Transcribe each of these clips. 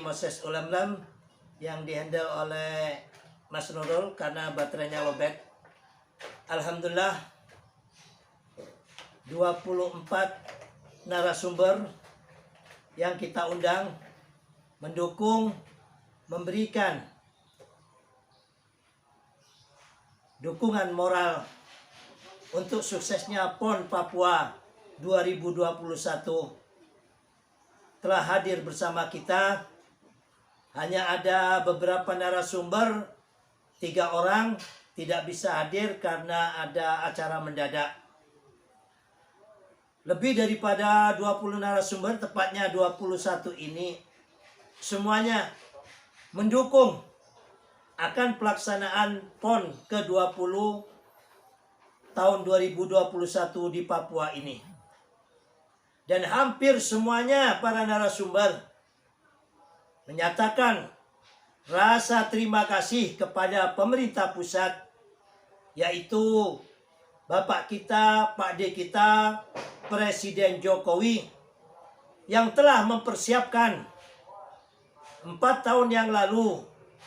Moses Ulamlam yang dihandle oleh Mas Nurul karena baterainya lobet. Alhamdulillah 24 narasumber yang kita undang mendukung, memberikan dukungan moral untuk suksesnya PON Papua 2021. Telah hadir bersama kita. Hanya ada beberapa narasumber, 3 orang tidak bisa hadir karena ada acara mendadak. Lebih daripada 20 narasumber, tepatnya 21 ini, semuanya mendukung akan pelaksanaan PON ke-20 tahun 2021 di Papua ini. Dan hampir semuanya para narasumber menyatakan rasa terima kasih kepada pemerintah pusat, yaitu Bapak kita, Pak D kita, Presiden Jokowi, yang telah mempersiapkan 4 tahun yang lalu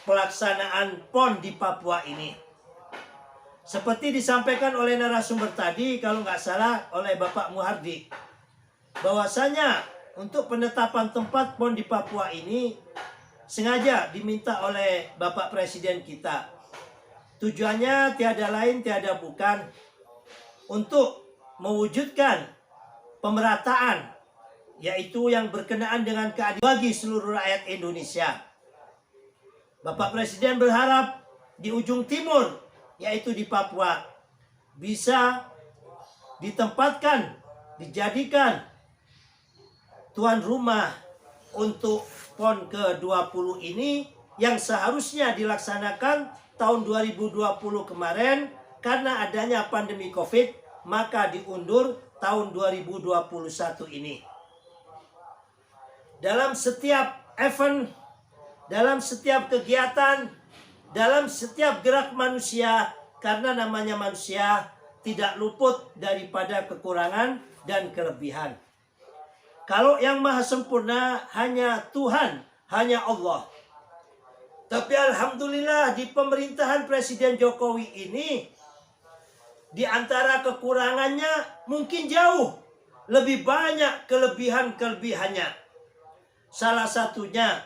pelaksanaan PON di Papua ini. Seperti disampaikan oleh narasumber tadi, kalau nggak salah oleh Bapak Muhardi, bahwasanya untuk penetapan tempat PON di Papua ini sengaja diminta oleh Bapak Presiden kita. Tujuannya tiada lain tiada bukan untuk mewujudkan pemerataan, yaitu yang berkenaan dengan keadilan bagi seluruh rakyat Indonesia. Bapak Presiden berharap di ujung timur, yaitu di Papua, bisa ditempatkan, dijadikan tuan rumah untuk PON ke-20 ini, yang seharusnya dilaksanakan tahun 2020 kemarin. Karena adanya pandemi COVID, maka diundur tahun 2021 ini. Dalam setiap event, dalam setiap kegiatan, dalam setiap gerak manusia, karena namanya manusia, tidak luput daripada kekurangan dan kelebihan. Kalau yang maha sempurna hanya Tuhan, hanya Allah. Tapi alhamdulillah di pemerintahan Presiden Jokowi ini, di antara kekurangannya mungkin jauh lebih banyak kelebihan-kelebihannya. Salah satunya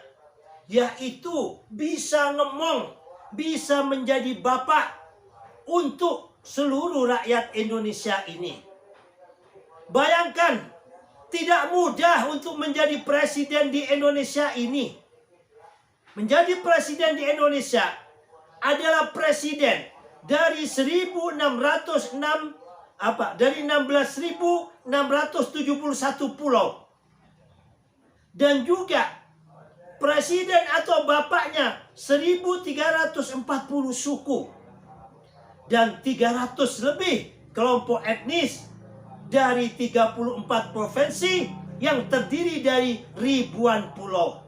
yaitu bisa ngomong, bisa menjadi bapak untuk seluruh rakyat Indonesia ini. Bayangkan, tidak mudah untuk menjadi presiden di Indonesia ini. Menjadi presiden di Indonesia adalah presiden dari 16.671 pulau. Dan juga presiden atau bapaknya 1.340 suku. Dan 300 lebih kelompok etnis dari 34 provinsi yang terdiri dari ribuan pulau.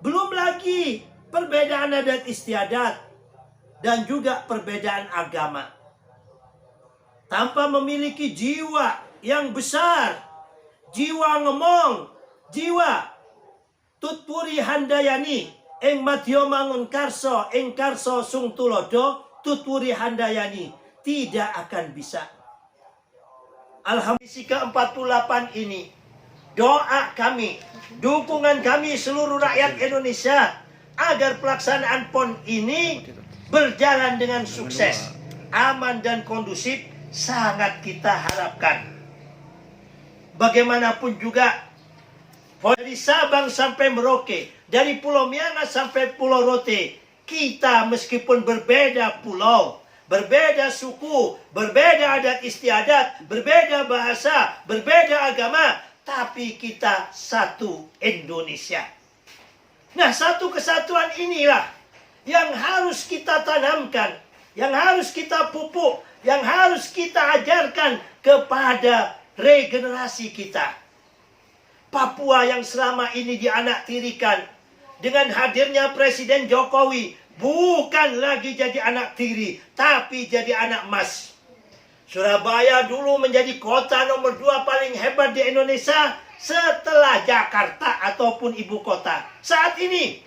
Belum lagi perbedaan adat istiadat dan juga perbedaan agama. Tanpa memiliki jiwa yang besar, jiwa ngomong, jiwa tutpuri handayani, ing madya mangun karso, ing karso sung tulodo, tutpuri handayani, tidak akan bisa. Alhamdulillah ke-48 ini, doa kami, dukungan kami seluruh rakyat Indonesia agar pelaksanaan PON ini berjalan dengan sukses, aman dan kondusif, sangat kita harapkan. Bagaimanapun juga, dari Sabang sampai Merauke, dari Pulau Miangas sampai Pulau Rote, kita meskipun berbeda pulau, berbeda suku, berbeda adat istiadat, berbeda bahasa, berbeda agama, tapi kita satu Indonesia. Nah, satu kesatuan inilah yang harus kita tanamkan, yang harus kita pupuk, yang harus kita ajarkan kepada regenerasi kita. Papua yang selama ini dianaktirikan dengan hadirnya Presiden Jokowi, bukan lagi jadi anak tiri, tapi jadi anak emas. Surabaya dulu menjadi kota nomor 2 paling hebat di Indonesia. setelah Jakarta ataupun ibu kota. Saat ini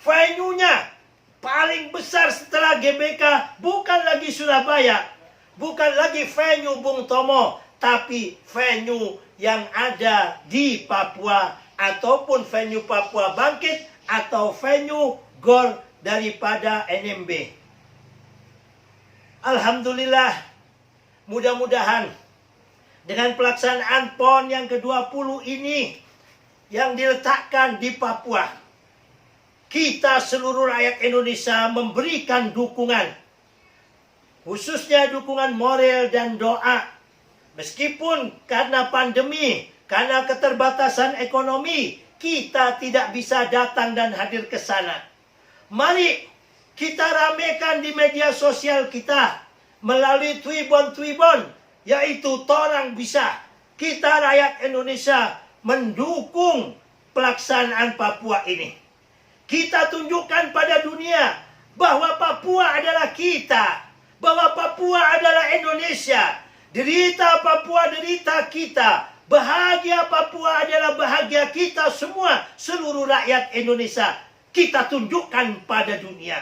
venue-nya paling besar setelah GBK bukan lagi Surabaya, bukan lagi venue Bung Tomo, tapi venue yang ada di Papua ataupun venue Papua Bangkit atau venue GOR daripada NMB. Alhamdulillah, mudah-mudahan dengan pelaksanaan PON yang ke-20 ini yang diletakkan di Papua, kita seluruh rakyat Indonesia memberikan dukungan, khususnya dukungan moral dan doa. Meskipun karena pandemi, karena keterbatasan ekonomi, kita tidak bisa datang dan hadir ke sana. Mari kita ramekan di media sosial kita melalui Twibbon, yaitu Torang Bisa. Kita rakyat Indonesia mendukung pelaksanaan Papua ini. Kita tunjukkan pada dunia bahwa Papua adalah kita, bahwa Papua adalah Indonesia. Derita Papua, derita kita. Bahagia Papua adalah bahagia kita semua, seluruh rakyat Indonesia. Kita tunjukkan pada dunia.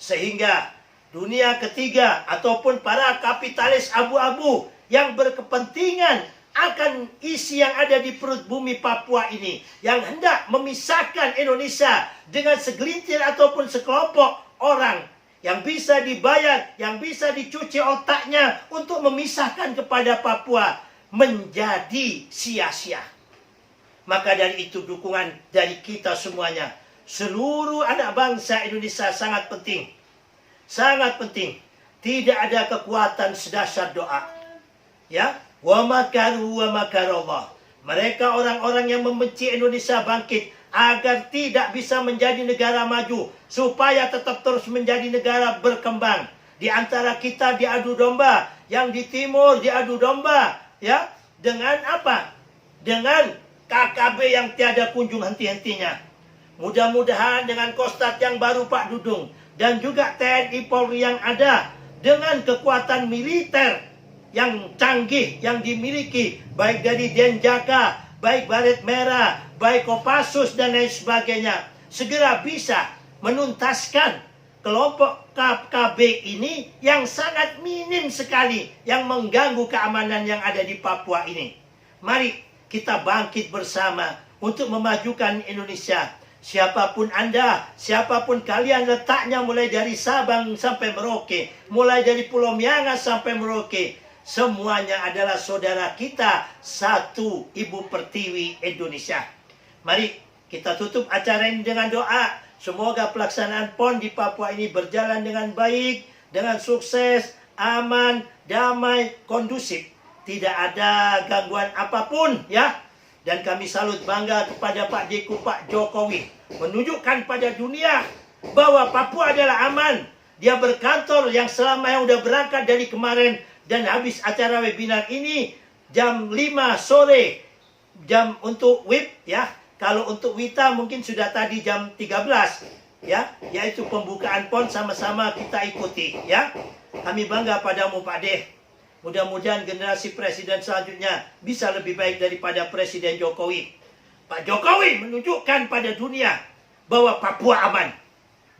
Sehingga dunia ketiga ataupun para kapitalis abu-abu yang berkepentingan akan isi yang ada di perut bumi Papua ini, yang hendak memisahkan Indonesia dengan segelintir ataupun sekelompok orang yang bisa dibayar, yang bisa dicuci otaknya untuk memisahkan kepada Papua, menjadi sia-sia. Maka dari itu dukungan dari kita semuanya, seluruh anak bangsa Indonesia sangat penting. Sangat penting. Tidak ada kekuatan sedasar doa. Ya, wa makaru wa makarallah. Mereka orang-orang yang membenci Indonesia bangkit agar tidak bisa menjadi negara maju, supaya tetap terus menjadi negara berkembang. Di antara kita diadu domba, yang di timur diadu domba, ya, dengan apa? Dengan KKB yang tiada kunjung henti-hentinya. Mudah-mudahan dengan Kostrat yang baru Pak Dudung dan juga TNI Polri yang ada, dengan kekuatan militer yang canggih yang dimiliki baik dari Denjaka, baik Baret Merah, baik Kopassus dan lain sebagainya, segera bisa menuntaskan kelompok KKB ini yang sangat minim sekali yang mengganggu keamanan yang ada di Papua ini. Mari kita bangkit bersama untuk memajukan Indonesia. Siapapun Anda, siapapun kalian, letaknya mulai dari Sabang sampai Merauke, mulai dari Pulau Miangas sampai Merauke, semuanya adalah saudara kita, satu Ibu Pertiwi Indonesia. Mari kita tutup acara ini dengan doa. Semoga pelaksanaan PON di Papua ini berjalan dengan baik, dengan sukses, aman, damai, kondusif. Tidak ada gangguan apapun, ya. Dan kami salut bangga kepada Pak Deku, Pak Jokowi, menunjukkan pada dunia bahwa Papua adalah aman. Dia berkantor yang selama yang udah berangkat dari kemarin dan habis acara webinar ini jam 5 sore, jam untuk WIP, ya. Kalau untuk WITA mungkin sudah tadi jam 13, ya, yaitu pembukaan PON sama-sama kita ikuti, ya. Kami bangga padamu Pak Deh. Mudah-mudahan generasi presiden selanjutnya bisa lebih baik daripada Presiden Jokowi. Pak Jokowi menunjukkan pada dunia bahwa Papua aman.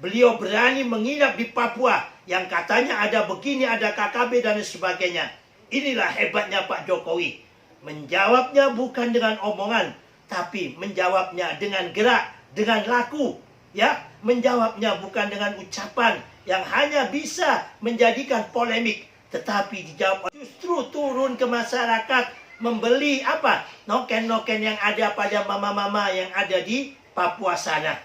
Beliau berani menginap di Papua yang katanya ada begini, ada KKB dan sebagainya. Inilah hebatnya Pak Jokowi. Menjawabnya bukan dengan omongan, tapi menjawabnya dengan gerak, dengan laku. Ya, menjawabnya bukan dengan ucapan yang hanya bisa menjadikan polemik, tetapi dijawab justru turun ke masyarakat, membeli apa? Noken-noken yang ada pada mama-mama yang ada di Papua sana.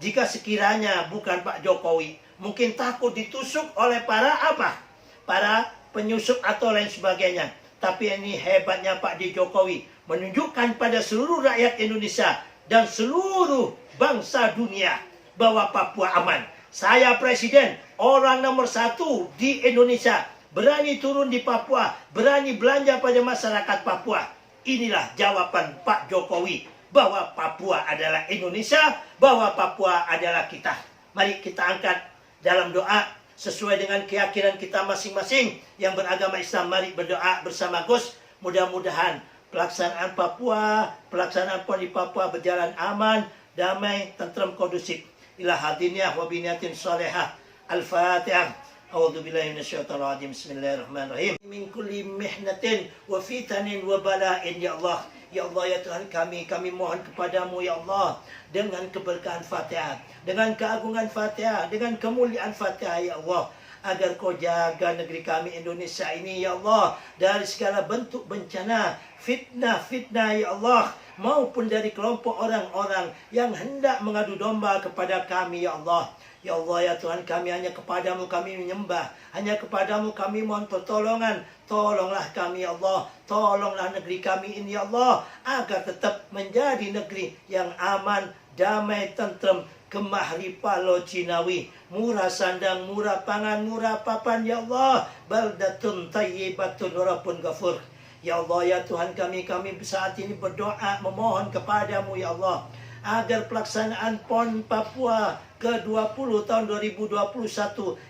Jika sekiranya bukan Pak Jokowi, mungkin takut ditusuk oleh para apa? Para penyusup atau lain sebagainya. Tapi ini hebatnya Pak Jokowi, menunjukkan pada seluruh rakyat Indonesia dan seluruh bangsa dunia bahwa Papua aman. Saya presiden, orang nomor 1 di Indonesia, berani turun di Papua, berani belanja pada masyarakat Papua. Inilah jawaban Pak Jokowi bahwa Papua adalah Indonesia, bahwa Papua adalah kita. Mari kita angkat dalam doa sesuai dengan keyakinan kita masing-masing yang beragama Islam. Mari berdoa bersama Gus. Mudah-mudahan pelaksanaan Papua, pelaksanaan PON di Papua berjalan aman, damai, tentram, kondusif. Ila hadiniyah wa biniyatin salihah. Al-Fatihah. A'udzu billahi minasyaitonir rajim. Bismillahirrahmanirrahim. Min kulli mihnatin wa fitanin wa bala'in ya Allah. Ya Allah, ya Tuhan kami mohon kepadamu ya Allah, dengan keberkahan Fatihah, dengan keagungan Fatihah, dengan kemuliaan Fatihah ya Allah, agar kau jaga negeri kami Indonesia ini ya Allah, dari segala bentuk bencana, fitnah ya Allah, maupun dari kelompok orang-orang yang hendak mengadu domba kepada kami ya Allah. Ya Allah, ya Tuhan kami, hanya kepadamu kami menyembah, hanya kepadamu kami mohon pertolongan. Tolonglah kami ya Allah, tolonglah negeri kami ini ya Allah, agar tetap menjadi negeri yang aman, damai, tentrem, gemah ripalo Cinawi, murah sandang, murah pangan, murah papan ya Allah, baldatun tayyibatun rabbun ghafur. Ya Allah, ya Tuhan kami saat ini berdoa memohon kepadamu ya Allah, agar pelaksanaan PON Papua ke-20 tahun 2021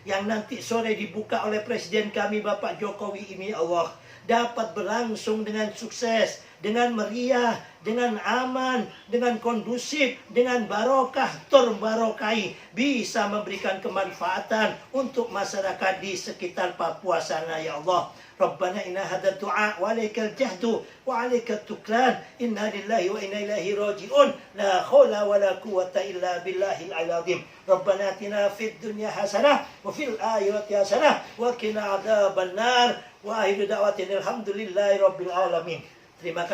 yang nanti sore dibuka oleh Presiden kami Bapak Jokowi ini Allah, dapat berlangsung dengan sukses, dengan meriah, dengan aman, dengan kondusif, dengan barokah, terbarokai, bisa memberikan kemanfaatan untuk masyarakat di sekitar Papua sana ya Allah. Rabbana inna hadha du'a wa alaikal jahdu wa alaikal tuklan, inna lillahi wa inna ilaihi raji'un, la khawla wa la quwata illa billahil azim. Rabbana atina fid dunya hasanah wa fil akhirati hasanah wa qina adzabannar. Wa akhiru da'watina alhamdulillahi rabbil alamin. Terima kasih.